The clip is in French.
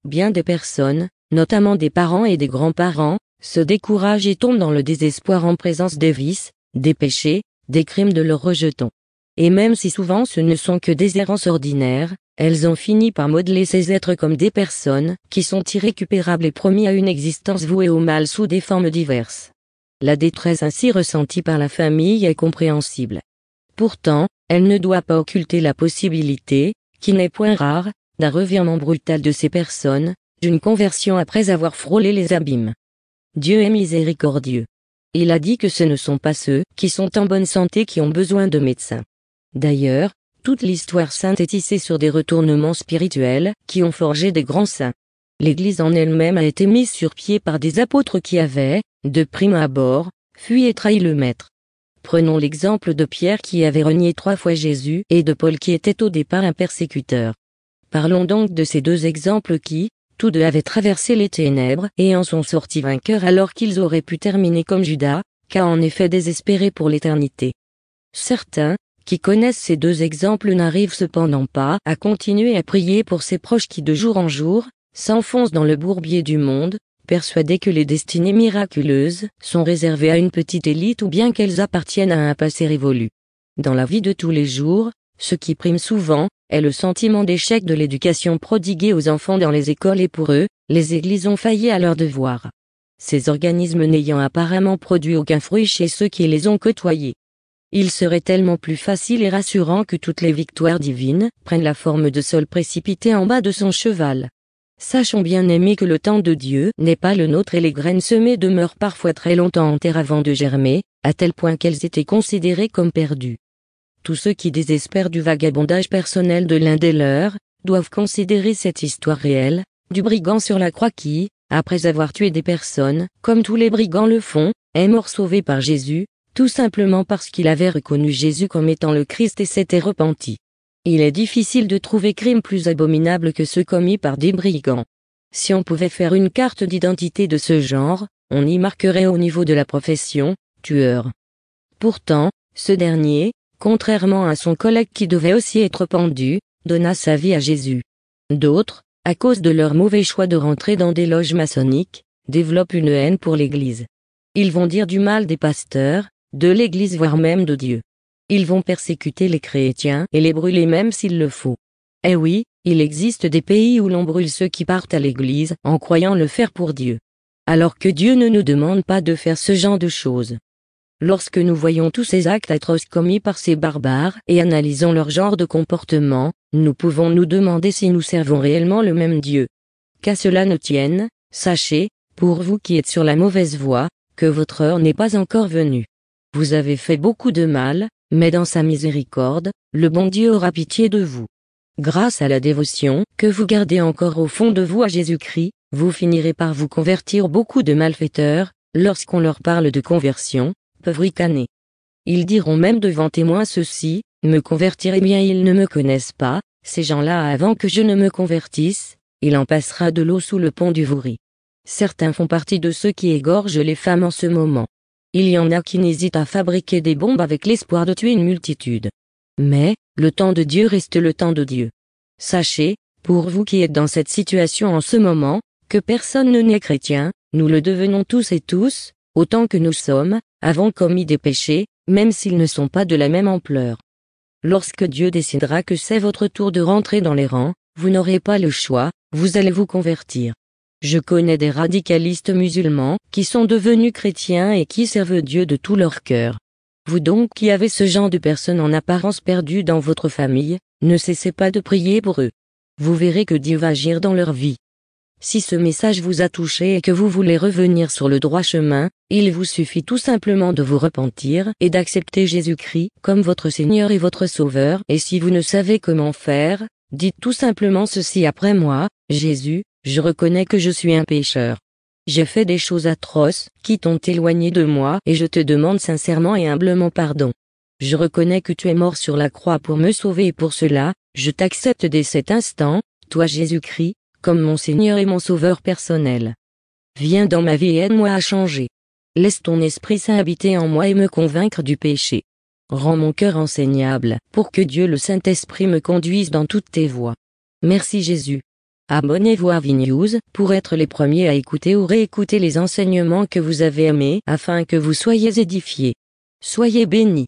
Bien des personnes, notamment des parents et des grands-parents, se découragent et tombent dans le désespoir en présence des vices, des péchés, des crimes de leurs rejetons. Et même si souvent ce ne sont que des errances ordinaires, elles ont fini par modeler ces êtres comme des personnes qui sont irrécupérables et promis à une existence vouée au mal sous des formes diverses. La détresse ainsi ressentie par la famille est compréhensible. Pourtant, elle ne doit pas occulter la possibilité, qui n'est point rare, d'un revirement brutal de ces personnes, d'une conversion après avoir frôlé les abîmes. Dieu est miséricordieux. Il a dit que ce ne sont pas ceux qui sont en bonne santé qui ont besoin de médecins. D'ailleurs, toute l'histoire sainte est tissée sur des retournements spirituels qui ont forgé des grands saints. L'Église en elle-même a été mise sur pied par des apôtres qui avaient, de prime abord, fui et trahi le Maître. Prenons l'exemple de Pierre qui avait renié 3 fois Jésus et de Paul qui était au départ un persécuteur. Parlons donc de ces 2 exemples qui, tous 2 avaient traversé les ténèbres et en sont sortis vainqueurs alors qu'ils auraient pu terminer comme Judas, cas en effet désespéré pour l'éternité. Certains, qui connaissent ces 2 exemples n'arrivent cependant pas à continuer à prier pour ces proches qui de jour en jour, s'enfoncent dans le bourbier du monde, persuadés que les destinées miraculeuses sont réservées à une petite élite ou bien qu'elles appartiennent à un passé révolu. Dans la vie de tous les jours, ce qui prime souvent, est le sentiment d'échec de l'éducation prodiguée aux enfants dans les écoles et pour eux, les églises ont failli à leur devoir. Ces organismes n'ayant apparemment produit aucun fruit chez ceux qui les ont côtoyés. Il serait tellement plus facile et rassurant que toutes les victoires divines prennent la forme de sol précipité en bas de son cheval. Sachons bien aimés que le temps de Dieu n'est pas le nôtre et les graines semées demeurent parfois très longtemps en terre avant de germer, à tel point qu'elles étaient considérées comme perdues. Tous ceux qui désespèrent du vagabondage personnel de l'un des leurs, doivent considérer cette histoire réelle, du brigand sur la croix qui, après avoir tué des personnes, comme tous les brigands le font, est mort sauvé par Jésus, tout simplement parce qu'il avait reconnu Jésus comme étant le Christ et s'était repenti. Il est difficile de trouver crime plus abominable que ceux commis par des brigands. Si on pouvait faire une carte d'identité de ce genre, on y marquerait au niveau de la profession, tueur. Pourtant, ce dernier, contrairement à son collègue qui devait aussi être pendu, donna sa vie à Jésus. D'autres, à cause de leur mauvais choix de rentrer dans des loges maçonniques, développent une haine pour l'Église. Ils vont dire du mal des pasteurs, de l'Église voire même de Dieu. Ils vont persécuter les chrétiens et les brûler même s'il le faut. Eh oui, il existe des pays où l'on brûle ceux qui partent à l'Église en croyant le faire pour Dieu. Alors que Dieu ne nous demande pas de faire ce genre de choses. Lorsque nous voyons tous ces actes atroces commis par ces barbares et analysons leur genre de comportement, nous pouvons nous demander si nous servons réellement le même Dieu. Qu'à cela ne tienne, sachez, pour vous qui êtes sur la mauvaise voie, que votre heure n'est pas encore venue. Vous avez fait beaucoup de mal, mais dans sa miséricorde, le bon Dieu aura pitié de vous. Grâce à la dévotion que vous gardez encore au fond de vous à Jésus-Christ, vous finirez par vous convertir. Beaucoup de malfaiteurs, lorsqu'on leur parle de conversion, peuvent ricaner. Ils diront même devant témoins ceci, me convertir, eh bien ils ne me connaissent pas, ces gens-là avant que je ne me convertisse, il en passera de l'eau sous le pont du Vouri. Certains font partie de ceux qui égorgent les femmes en ce moment. Il y en a qui n'hésitent à fabriquer des bombes avec l'espoir de tuer une multitude. Mais, le temps de Dieu reste le temps de Dieu. Sachez, pour vous qui êtes dans cette situation en ce moment, que personne ne n'est chrétien, nous le devenons tous et tous, autant que nous sommes, avons commis des péchés, même s'ils ne sont pas de la même ampleur. Lorsque Dieu décidera que c'est votre tour de rentrer dans les rangs, vous n'aurez pas le choix, vous allez vous convertir. Je connais des radicalistes musulmans qui sont devenus chrétiens et qui servent Dieu de tout leur cœur. Vous donc qui avez ce genre de personnes en apparence perdues dans votre famille, ne cessez pas de prier pour eux. Vous verrez que Dieu va agir dans leur vie. Si ce message vous a touché et que vous voulez revenir sur le droit chemin, il vous suffit tout simplement de vous repentir et d'accepter Jésus-Christ comme votre Seigneur et votre Sauveur. Et si vous ne savez comment faire, dites tout simplement ceci après moi, Jésus, je reconnais que je suis un pécheur. J'ai fait des choses atroces qui t'ont éloigné de moi et je te demande sincèrement et humblement pardon. Je reconnais que tu es mort sur la croix pour me sauver et pour cela, je t'accepte dès cet instant, toi Jésus-Christ, comme mon Seigneur et mon Sauveur personnel. Viens dans ma vie et aide-moi à changer. Laisse ton Esprit Saint habiter en moi et me convaincre du péché. Rends mon cœur enseignable pour que Dieu le Saint-Esprit me conduise dans toutes tes voies. Merci Jésus. Abonnez-vous à VNews pour être les premiers à écouter ou réécouter les enseignements que vous avez aimés afin que vous soyez édifiés. Soyez bénis.